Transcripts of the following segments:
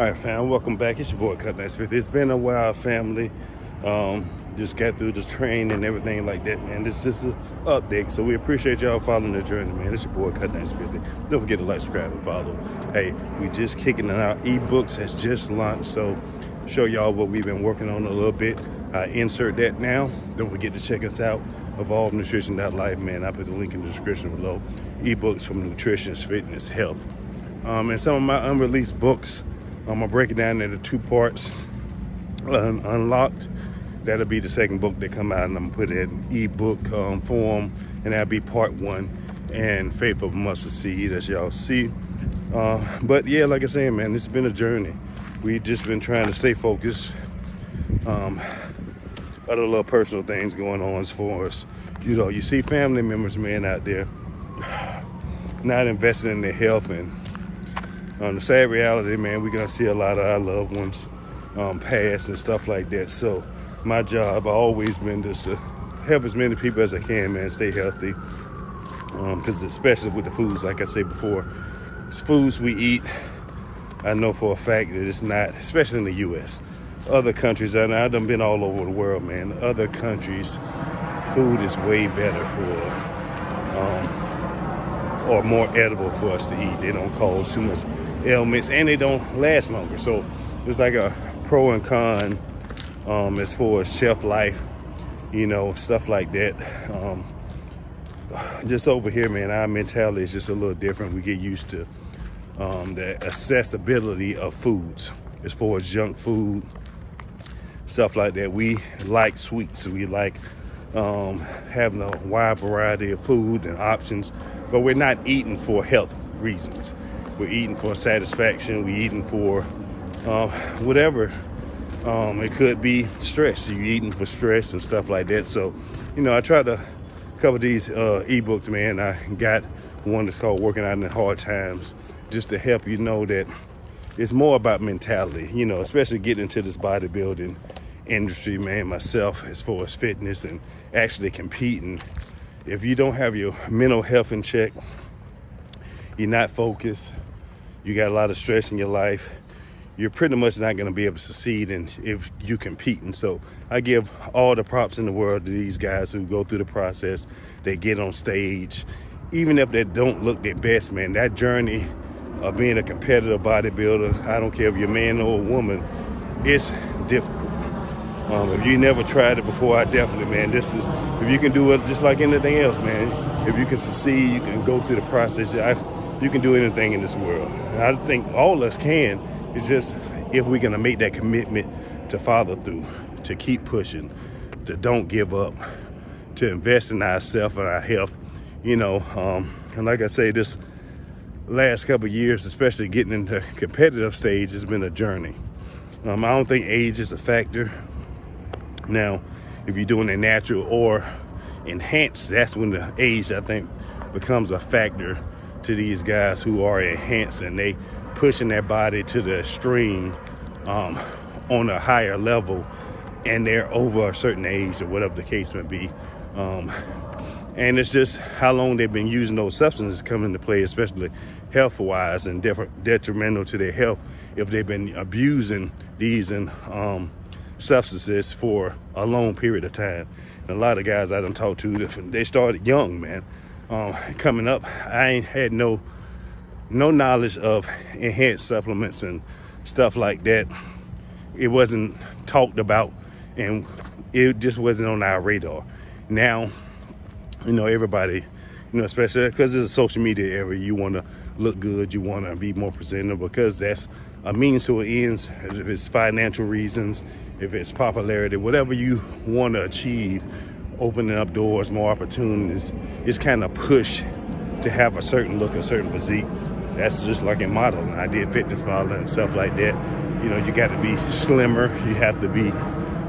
All right, fam, welcome back. It's your boy Cut Nice Fit. It's been a while, family. Just got through the train and everything like that, man. This is just an update, so we appreciate y'all following the journey, man. It's your boy Cut Nice Fit. Don't forget to like, subscribe, and follow. Hey, we just kicking it out. Ebooks has just launched, so show y'all what we've been working on a little bit. I insert that now. Don't forget to check us out. EvolveNutrition.life, man. I put the link in the description below. Ebooks from nutrition, fitness, health, and some of my unreleased books. I'm gonna break it down into two parts. Unlocked, that'll be the second book that come out, and I'm gonna put it in ebook form, and that'll be part one. And Faith of Mustard Seed, as y'all see. But yeah, like I said, man, it's been a journey. We've just been trying to stay focused. Other little personal things going on as far as, you know, you see family members, man, out there not investing in their health, and the sad reality, man, we're gonna see a lot of our loved ones pass and stuff like that. So my job always been just to help as many people as I can, man, stay healthy. Because especially with the foods, like I said before, it's foods we eat. I know for a fact that it's not, especially in the U.S. Other countries, and I've done been all over the world, man. Other countries, food is way better for, or more edible for us to eat. They don't cause too much ailments, and they don't last longer. So it's like a pro and con as far as shelf life, you know, stuff like that. Just over here, man, our mentality is just a little different. We get used to the accessibility of foods as far as junk food, stuff like that. We like sweets. We like having a wide variety of food and options, but we're not eating for health reasons. We're eating for satisfaction. We're eating for whatever. It could be stress. You're eating for stress and stuff like that. So, you know, I try to cover these ebooks, man. I got one that's called Working Out in the Hard Times, just to help you know that it's more about mentality, you know, especially getting into this bodybuilding industry, man, myself, as far as fitness and actually competing. If you don't have your mental health in check, you're not focused, you got a lot of stress in your life, you're pretty much not going to be able to succeed if you competing. So I give all the props in the world to these guys who go through the process. They get on stage, even if they don't look their best, man. That journey of being a competitive bodybuilder, I don't care if you're a man or a woman, it's difficult. If you never tried it before, I definitely, man, this is, if you can do it just like anything else, man, if you can succeed, you can go through the process, you can do anything in this world. And I think all of us can. It's just if we're going to make that commitment to follow through, to keep pushing, to don't give up, to invest in ourselves and our health, you know. And like I say, this last couple of years, especially getting into competitive stage, has been a journey. I don't think age is a factor. Now, if you're doing a natural or enhanced, that's when the age, I think, becomes a factor to these guys who are enhanced, and they pushing their body to the extreme on a higher level, and they're over a certain age or whatever the case may be. And it's just how long they've been using those substances come into play, especially health-wise, and detrimental to their health if they've been abusing these substances for a long period of time. And a lot of guys I done talked to, they started young, man. Coming up, I ain't had no knowledge of enhanced supplements and stuff like that. It wasn't talked about, and it just wasn't on our radar. Now, you know, everybody, you know, especially because it's a social media era, you want to look good, you want to be more presentable, because that's a means to an end. If it's financial reasons, if it's popularity, whatever you want to achieve, opening up doors, more opportunities, it's kind of push to have a certain look, a certain physique. That's just like in modeling. I did fitness modeling and stuff like that. You know, you got to be slimmer, you have to be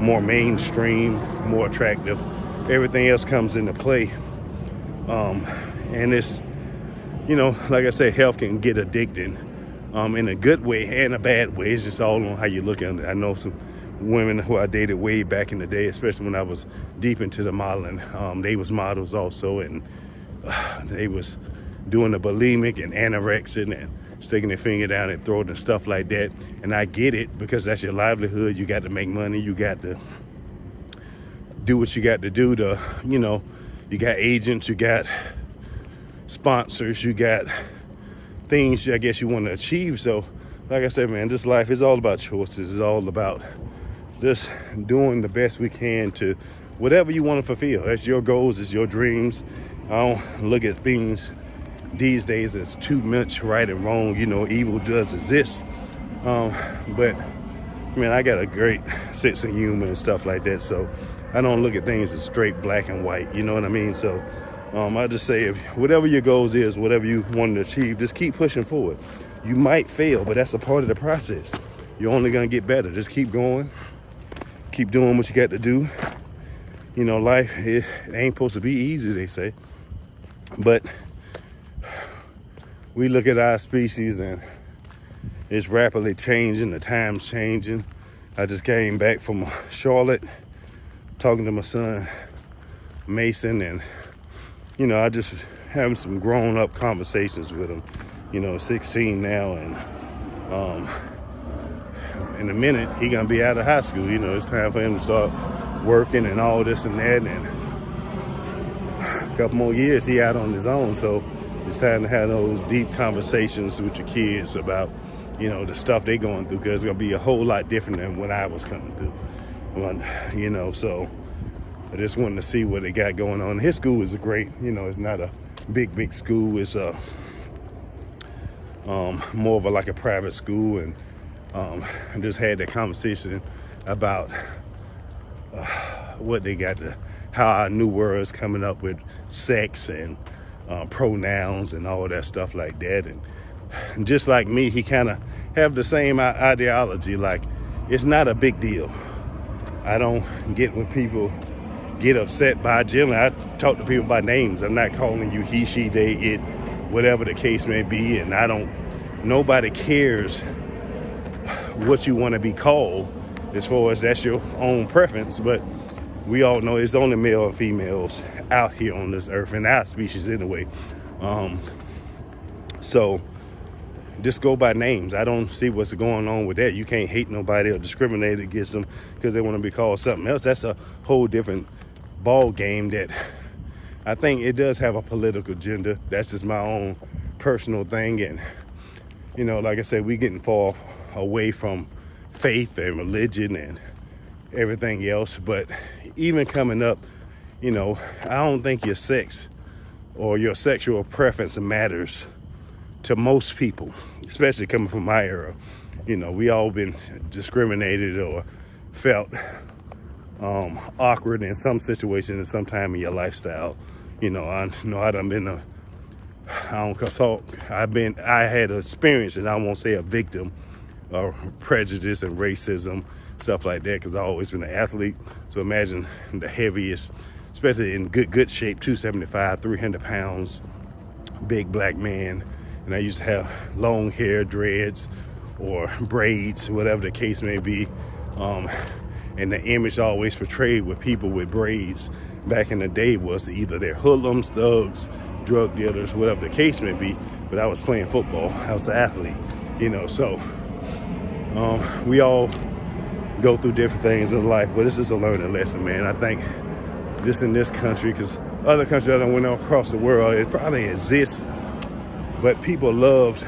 more mainstream, more attractive. Everything else comes into play. And it's, you know, like I said, health can get addicting in a good way and a bad way. It's just all on how you look at it. I know some women who I dated way back in the day, especially when I was deep into the modeling. They was models also, and they was doing the bulimic and anorexic and sticking their finger down and throat and stuff like that. And I get it, because that's your livelihood. You got to make money. You got to do what you got to do to, you know, you got agents, you got sponsors, you got things I guess you want to achieve. So like I said, man, this life is all about choices. It's all about just doing the best we can to whatever you want to fulfill. That's your goals, it's your dreams. I don't look at things these days as too much right and wrong. You know, evil does exist. But man, I got a great sense of humor and stuff like that. So I don't look at things as straight black and white. You know what I mean? So I just say, if whatever your goals is, whatever you want to achieve, just keep pushing forward. You might fail, but that's a part of the process. You're only going to get better. Just keep going. Keep doing what you got to do. You know, life, it ain't supposed to be easy, they say. But we look at our species and it's rapidly changing. The time's changing. I just came back from Charlotte talking to my son, Mason, and, you know, I just having some grown-up conversations with him. You know, 16 now, and in a minute, he gonna be out of high school. You know, it's time for him to start working and all this and that, and a couple more years, he out on his own. So it's time to have those deep conversations with your kids about, you know, the stuff they going through, because it's gonna be a whole lot different than what I was coming through. You know, so I just wanted to see what they got going on. His school is great. You know, it's not a big school. It's a more of like a private school, and I just had that conversation about what they got to, how our new world's coming up with sex and pronouns and all that stuff like that. And just like me, he kind of have the same ideology. Like, it's not a big deal. I don't get when people get upset by generally. I talk to people by names. I'm not calling you he, she, they, it, whatever the case may be. And nobody cares what you want to be called, as far as that's your own preference. But we all know it's only male and females out here on this earth, in our species anyway. So just go by names. I don't see what's going on with that. You can't hate nobody or discriminate against them because they want to be called something else. That's a whole different ball game that I think it does have a political agenda. That's just my own personal thing. And, you know, like I said, we getting far away from faith and religion and everything else. But even coming up, you know, I don't think your sex or your sexual preference matters to most people, especially coming from my era. You know, we all been discriminated or felt awkward in some situation at some time in your lifestyle. You know, I done been I had experience, and I won't say a victim of prejudice and racism, stuff like that, because I've always been an athlete. So imagine the heaviest, especially in good shape, 275, 300 pounds, big black man. And I used to have long hair, dreads, or braids, whatever the case may be. And the image always portrayed with people with braids back in the day was either they're hoodlums, thugs, drug dealers, whatever the case may be. But I was playing football. I was an athlete, you know. So we all go through different things in life, but this is a learning lesson, man. I think just in this country, because other countries that I went across the world, it probably exists, but people loved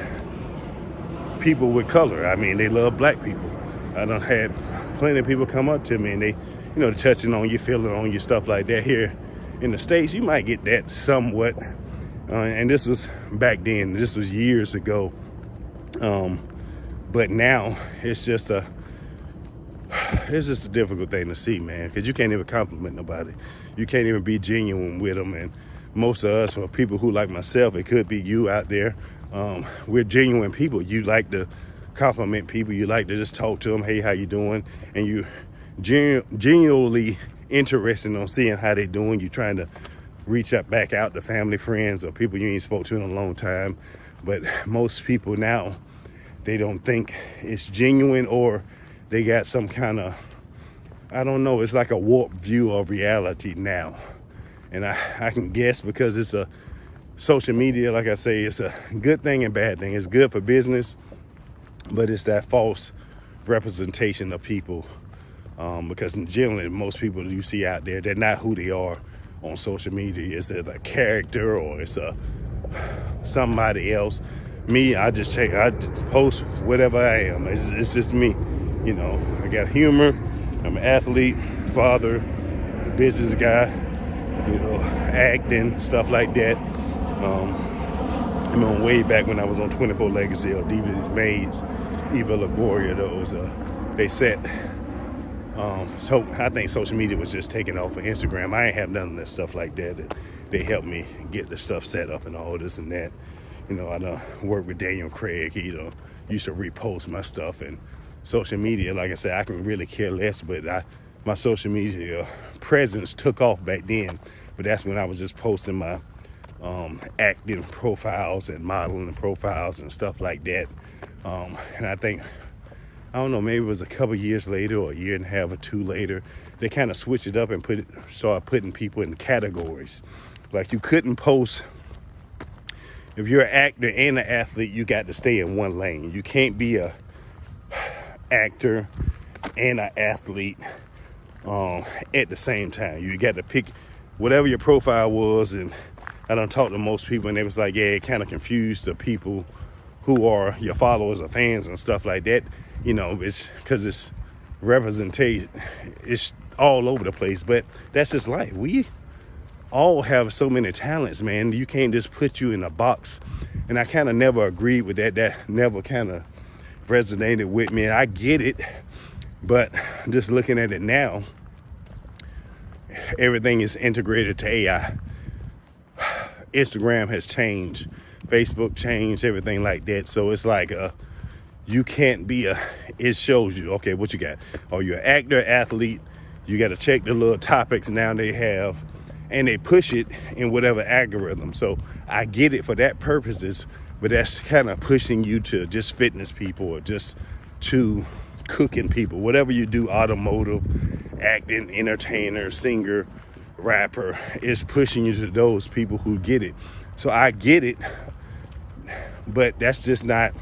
people with color. I mean, they love black people. I done had plenty of people come up to me and they, you know, touching on you, feeling on you, stuff like that. Here in the States, you might get that somewhat. And this was back then. This was years ago. But now it's just a difficult thing to see, man, because you can't even compliment nobody. You can't even be genuine with them. And most of us, or people who like myself, it could be you out there, we're genuine people. You like to compliment people. You like to just talk to them. Hey, how you doing? And you genuinely interested in seeing how they doing. You trying to reach back out to family, friends, or people you ain't spoke to in a long time. But most people now, they don't think it's genuine, or they got some kind of, I don't know, it's like a warped view of reality now. And I can guess because it's a social media, like I say, it's a good thing and bad thing. It's good for business, but it's that false representation of people, because generally most people you see out there, they're not who they are on social media. It's a character, or it's somebody else. Me, I just post whatever I am. It's just me. You know, I got humor. I'm an athlete, father, business guy, you know, acting, stuff like that. I remember way back when I was on 24 Legacy or Divas Maids, Eva LaGloria, those, they set. So I think social media was just taking off for Instagram. I ain't have none of that stuff like that. They helped me get the stuff set up and all this and that. You know, I done worked with Daniel Craig. He, you know, used to repost my stuff. And social media, like I said, I can really care less, but my social media presence took off back then. But that's when I was just posting my acting profiles and modeling profiles and stuff like that. And I think, I don't know, maybe it was a couple years later or a year and a half or two later, they kind of switched it up and started putting people in categories. Like, you couldn't post, if you're an actor and an athlete, you got to stay in one lane. You can't be a actor and an athlete at the same time. You got to pick whatever your profile was. And I done talked to most people, and they was like, yeah, it kind of confused the people who are your followers or fans and stuff like that. You know, it's because it's representation. It's all over the place, but that's just life. We all have so many talents, man. You can't just put you in a box. And I kind of never agreed with that. That never kind of resonated with me. I get it, but just looking at it now, everything is integrated to AI. Instagram has changed, Facebook changed, everything like that. So it's like you can't be it shows you, okay, what you got. Are you an actor, athlete? You got to check the little topics now they have, and they push it in whatever algorithm. So I get it for that purposes, but that's kind of pushing you to just fitness people or just to cooking people. Whatever you do, automotive, acting, entertainer, singer, rapper, is pushing you to those people who get it. So I get it, but that's just not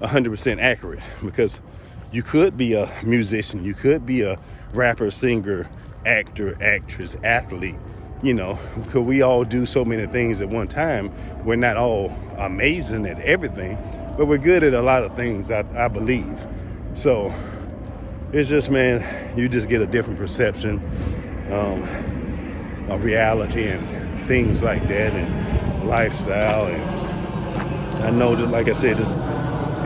100% accurate, because you could be a musician, you could be a rapper, singer, actor, actress, athlete, you know, because we all do so many things at one time. We're not all amazing at everything, but we're good at a lot of things, I believe. So it's just, man, you just get a different perception of reality and things like that, and lifestyle. And I know that, like I said, this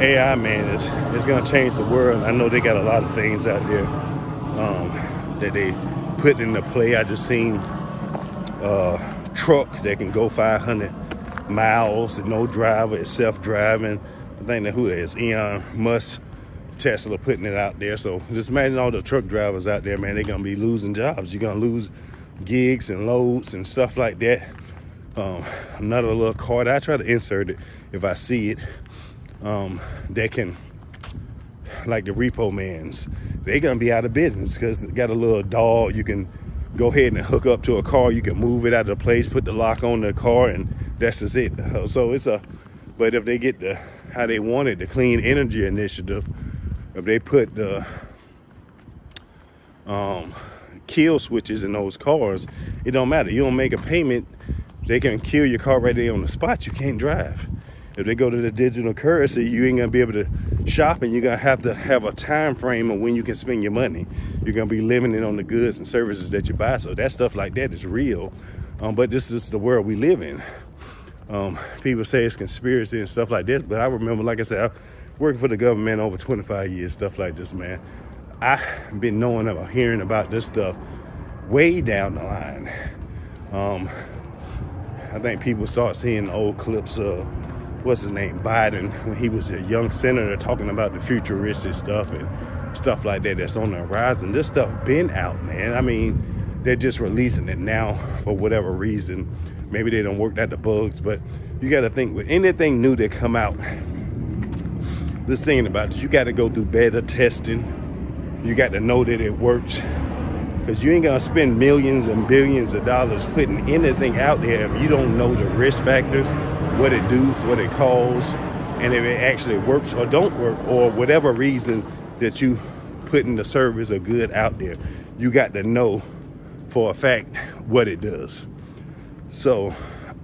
AI, man, it's going to change the world. I know they got a lot of things out there that they put into play. I just seen a truck that can go 500 miles and no driver. It's self-driving. I think that who that is, Elon Musk, Tesla, putting it out there. So just imagine all the truck drivers out there, man. They're going to be losing jobs. You're going to lose gigs and loads and stuff like that. Another little card, I try to insert it if I see it. That can, like the repo mans, they're gonna be out of business because they got a little dog. You can go ahead and hook up to a car. You can move it out of the place, put the lock on the car, and that's just it. So it's but if they get how they want it, the clean energy initiative, if they put the kill switches in those cars, it don't matter. You don't make a payment, they can kill your car right there on the spot. You can't drive. If they go to the digital currency, you ain't gonna be able to shop, and you're gonna have to have a time frame of when you can spend your money. You're gonna be limited on the goods and services that you buy. So that stuff like that is real, but this is the world we live in. People say it's conspiracy and stuff like this, but I remember, like I said, I working for the government over 25 years, stuff like this, man. I've been knowing about, hearing about this stuff way down the line. I think people start seeing old clips of, what's his name, Biden, when he was a young senator, talking about the futuristic stuff and stuff like that that's on the horizon. This stuff been out, man. I mean, they're just releasing it now for whatever reason. Maybe they don't work out the bugs, but you got to think, with anything new that come out, this thing about it, you got to go through beta testing. You got to know that it works. Because you ain't gonna spend millions and billions of dollars putting anything out there if you don't know the risk factors, what it do, what it cause, and if it actually works or don't work, or whatever reason that you putting the service or good out there. You got to know for a fact what it does. So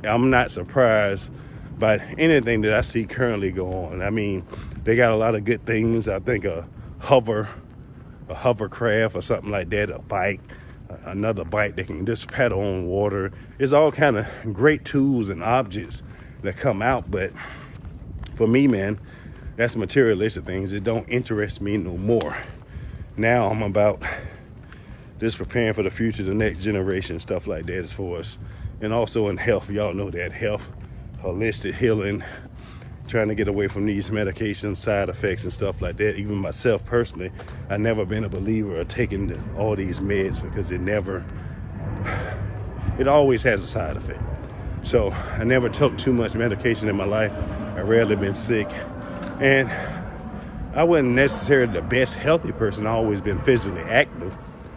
I'm not surprised by anything that I see currently go on. I mean, they got a lot of good things. I think a hovercraft or something like that, a bike, another bike that can just paddle on water. It's all kind of great tools and objects that come out, but for me, man, that's materialistic things. It don't interest me no more. Now I'm about just preparing for the future, the next generation, stuff like that is for us. And also in health, y'all know that health, holistic healing, trying to get away from these medications, side effects and stuff like that. Even myself personally, I've never been a believer of taking all these meds because it always has a side effect. So I never took too much medication in my life. I rarely been sick. And I wasn't necessarily the best healthy person. I've always been physically active.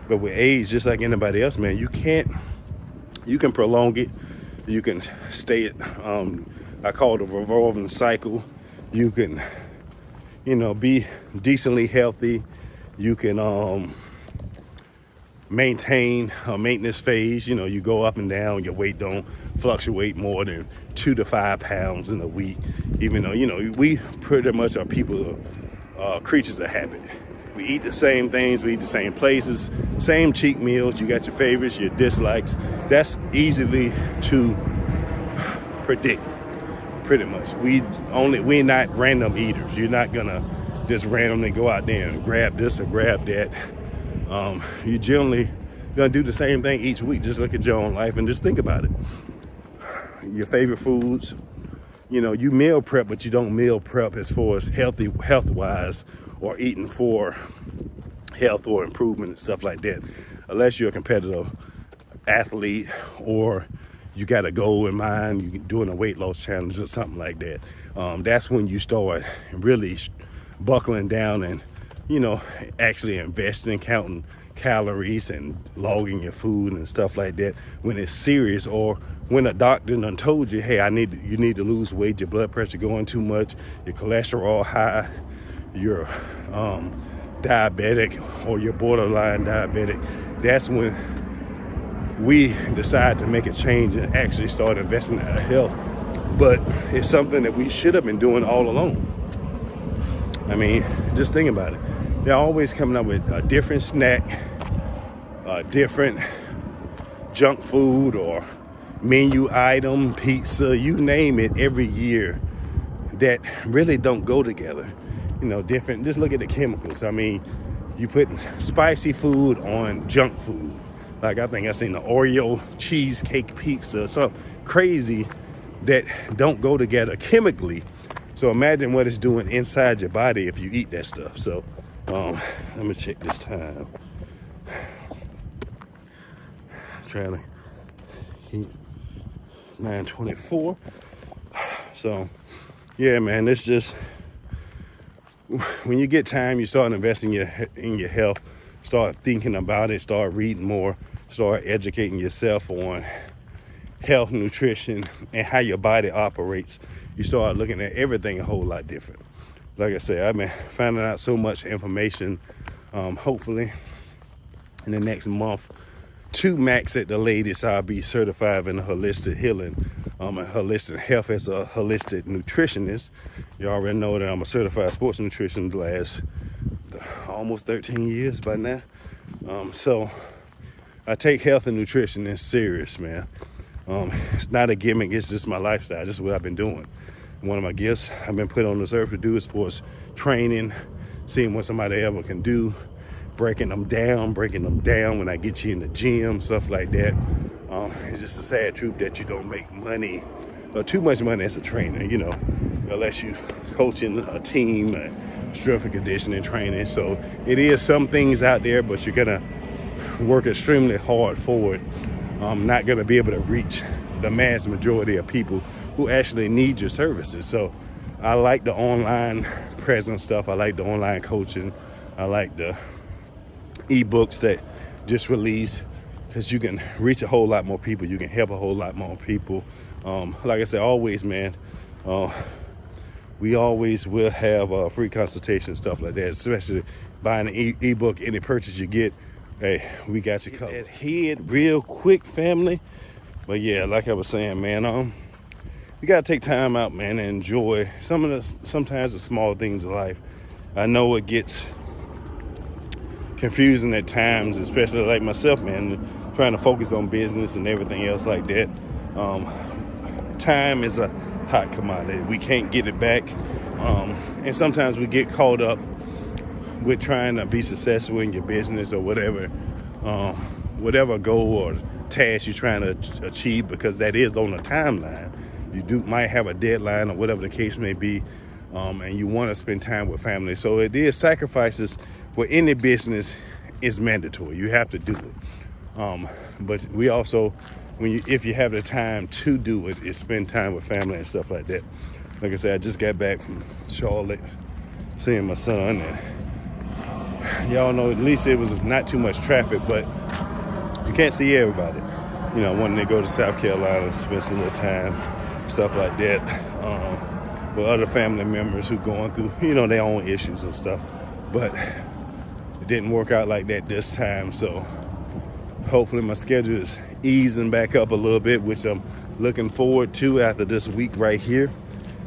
But with age, just like anybody else, man, you can prolong it. You can stay it. I call it a revolving cycle. You can, be decently healthy. You can maintain a maintenance phase. You go up and down. Your weight don't fluctuate more than 2 to 5 pounds in a week. Even though, we pretty much are people, creatures of habit. We eat the same things, we eat the same places, same cheat meals. You got your favorites, your dislikes. That's easily to predict, pretty much. We're not random eaters. You're not gonna just randomly go out there and grab this or grab that. You generally gonna do the same thing each week. Just look at your own life and just think about it. Your favorite foods, you meal prep, but you don't meal prep as far as health-wise, or eating for health or improvement and stuff like that, unless you're a competitive athlete or you got a goal in mind, you're doing a weight loss challenge or something like that. That's when you start really buckling down and, actually investing, counting calories and logging your food and stuff like that when it's serious, or when a doctor done told you, hey, you need to lose weight, your blood pressure going too much, your cholesterol high, you're diabetic or you're borderline diabetic. That's when we decide to make a change and actually start investing in our health. But it's something that we should have been doing all along. I mean, just think about it. They're always coming up with a different snack, a different junk food or menu item, pizza, you name it, every year that really don't go together. Different. Just look at the chemicals. I mean, you put spicy food on junk food. Like I think I seen the Oreo cheesecake pizza, something crazy that don't go together chemically. So imagine what it's doing inside your body if you eat that stuff. So let me check this time. Trying to keep 9:24. So yeah, man, it's just, when you get time, you start investing in your health, start thinking about it, start reading more, start educating yourself on health, nutrition, and how your body operates. You start looking at everything a whole lot different. Like I said, I've been finding out so much information. Hopefully in the next month, 2 max at the latest, I'll be certified in holistic healing, and holistic health as a holistic nutritionist. You already know that I'm a certified sports nutritionist the last almost 13 years by now. So I take health and nutrition in serious, man. It's not a gimmick, it's just my lifestyle. This is what I've been doing. One of my gifts I've been put on this earth to do is for training, seeing what somebody ever can do, breaking them down when I get you in the gym, stuff like that. It's just a sad truth that you don't make money, or too much money as a trainer, unless you coaching a team, strength and conditioning training. So it is some things out there, but you're gonna work extremely hard for it. Not gonna be able to reach the mass majority of people who actually need your services. So I like the online presence stuff. I like the online coaching. I like the ebooks that just release, because you can reach a whole lot more people. You can help a whole lot more people. Like I said, always, man, we always will have free consultation, stuff like that, especially buying an ebook. Any purchase you get, hey, we got you covered. That head real quick, family. But yeah, like I was saying, man, you gotta take time out, man, and enjoy sometimes the small things in life. I know it gets confusing at times, especially like myself, man, trying to focus on business and everything else like that. Time is a hot commodity. We can't get it back. And sometimes we get caught up with trying to be successful in your business or whatever goal or task you're trying to achieve, because that is on a timeline. You might have a deadline or whatever the case may be, and you want to spend time with family. So it is sacrifices for any business is mandatory. You have to do it. But we also, if you have the time to do it, is spend time with family and stuff like that. Like I said, I just got back from Charlotte, seeing my son, and y'all know at least it was not too much traffic, but you can't see everybody. You know, wanting to go to South Carolina, spend some little time, stuff like that, with other family members who going through, their own issues and stuff. But it didn't work out like that this time, so hopefully my schedule is easing back up a little bit, which I'm looking forward to after this week right here.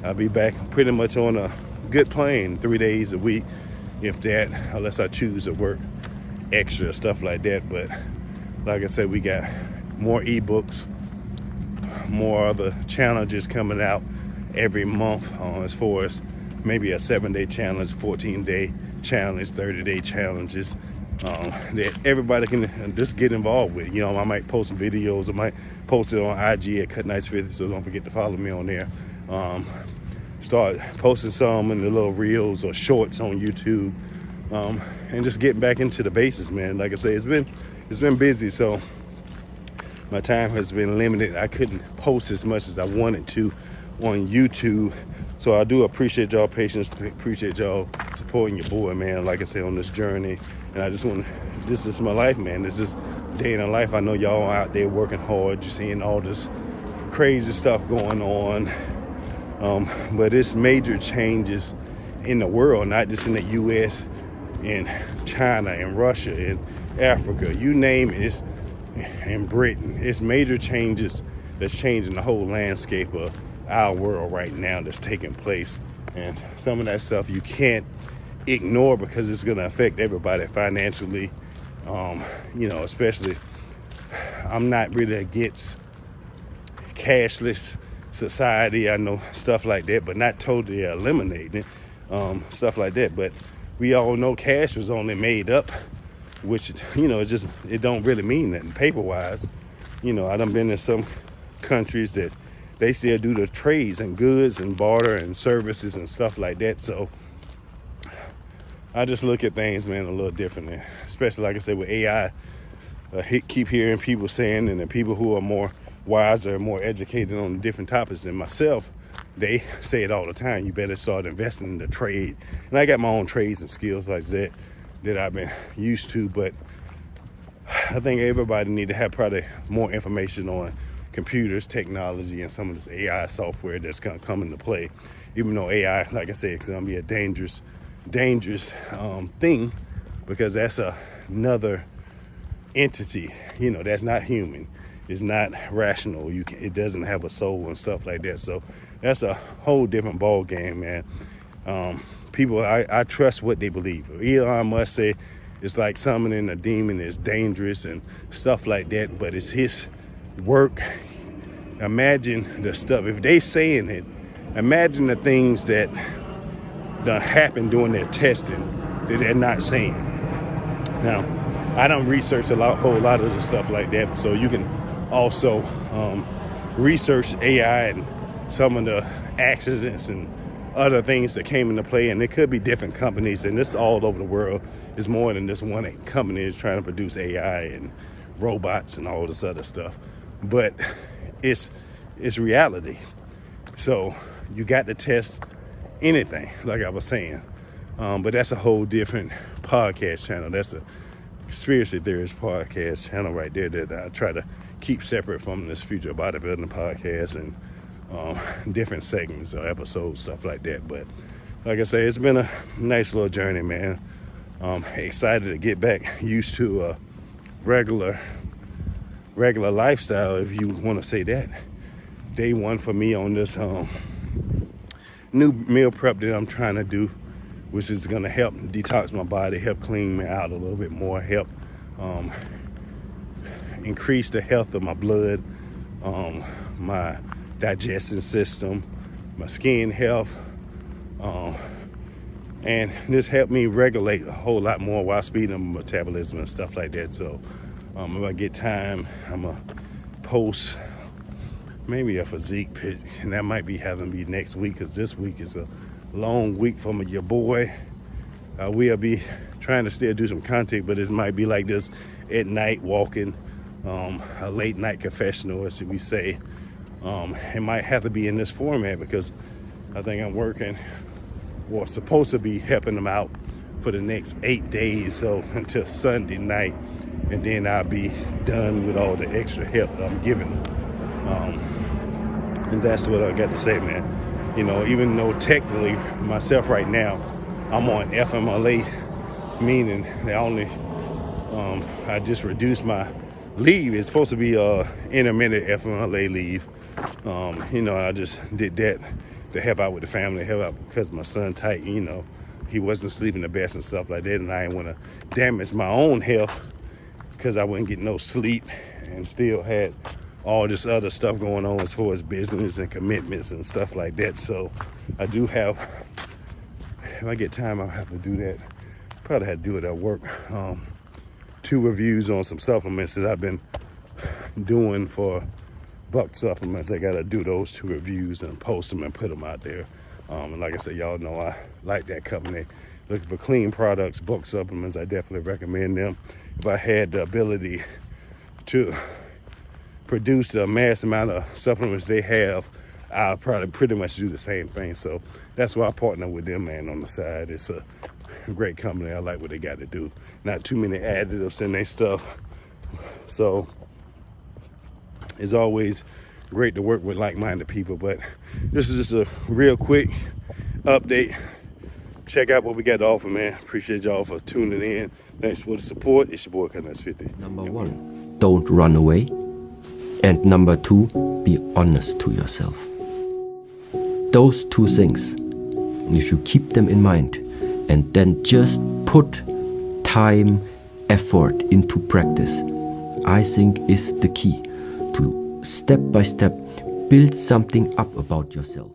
I'll be back pretty much on a good plane 3 days a week, if that, unless I choose to work extra, stuff like that. But like I said, we got more ebooks, more other challenges coming out every month, as far as maybe a 7-day challenge, 14-day challenge, 30-day challenges, that everybody can just get involved with. I might post some videos. I might post it on IG at Cut Nights 50, so don't forget to follow me on there. Start posting some in the little reels or shorts on YouTube, and just getting back into the basics, man. Like I say, it's been busy, so my time has been limited. I couldn't post as much as I wanted to on YouTube. So I do appreciate y'all patience, appreciate y'all supporting your boy, man, like I say, on this journey. And I just this is my life, man. It's just a day in the life. I know y'all out there working hard. You're seeing all this crazy stuff going on. But it's major changes in the world, not just in the U.S., in China, in Russia, in Africa, you name it, in Britain. It's major changes that's changing the whole landscape of our world right now that's taking place. And some of that stuff you can't ignore, because it's going to affect everybody financially. Especially, I'm not really against cashless society. I know stuff like that, but not totally eliminating it, stuff like that. But we all know cash was only made up, which, it don't really mean nothing paper-wise. I done been in some countries that they still do the trades and goods and barter and services and stuff like that. So I just look at things, man, a little differently, especially, like I said, with AI. Keep hearing people saying, and the people who are more wiser and more educated on different topics than myself, they say it all the time. You better start investing in the trade. And I got my own trades and skills like that I've been used to, but I think everybody need to have probably more information on computers, technology, and some of this AI software that's gonna come into play. Even though AI, like I said, it's gonna be a dangerous thing, because that's another entity, that's not human. It's not rational. It doesn't have a soul and stuff like that. So that's a whole different ball game, man. People, I trust what they believe. Elon Musk say it's like summoning a demon is dangerous and stuff like that, but it's his work. Imagine the stuff, if they saying it, imagine the things that done happened during their testing that they're not saying. Now, I don't research a whole lot of the stuff like that, so you can also research AI and some of the accidents and other things that came into play, and it could be different companies, and this all over the world. Is more than this one company is trying to produce AI and robots and all this other stuff, but it's reality. So you got to test anything, like I was saying, but that's a whole different podcast channel. That's a conspiracy theorist podcast channel right there that I try to keep separate from this future bodybuilding podcast and different segments or episodes, stuff like that. But like I say, it's been a nice little journey, man. Excited to get back used to a regular lifestyle, if you want to say that. Day one for me on this new meal prep that I'm trying to do, which is going to help detox my body, help clean me out a little bit more, help increase the health of my blood, my digestion system, my skin health, and this helped me regulate a whole lot more while speeding up my metabolism and stuff like that. So if I get time, I'm gonna post maybe a physique pic, and that might be having me next week, because this week is a long week for your boy. We'll be trying to still do some content, but it might be like this at night walking, a late night confessional, as we say. It might have to be in this format because I think I'm working, or supposed to be helping them out for the next 8 days, so until Sunday night, and then I'll be done with all the extra help that I'm giving them. And that's what I got to say, man. You know, even though technically myself right now, I'm on FMLA, meaning I just reduced my leave. It's supposed to be intermittent FMLA leave. You know, I just did that to help out with the family, help out because my son tight, you know, he wasn't sleeping the best and stuff like that, and I didn't want to damage my own health because I wouldn't get no sleep and still had all this other stuff going on as far as business and commitments and stuff like that. So I do have, if I get time, I'll have to do that. Probably had to do it at work. 2 reviews on some supplements that I've been doing for Buck supplements. I gotta do those 2 reviews and post them and put them out there. And like I said, y'all know I like that company. Looking for clean products, Buck supplements, I definitely recommend them. If I had the ability to produce a mass amount of supplements they have, I'll probably pretty much do the same thing. So that's why I partner with them, man, on the side. It's a great company. I like what they got to do. Not too many additives in their stuff. So it's always great to work with like-minded people. But this is just a real quick update. Check out what we got to offer, man. Appreciate y'all for tuning in. Thanks for the support. It's your boy, Confessional 50. Number 1, don't run away. And number 2, be honest to yourself. Those 2 things, you should keep them in mind, and then just put time, effort into practice. I think is the key to step by step build something up about yourself.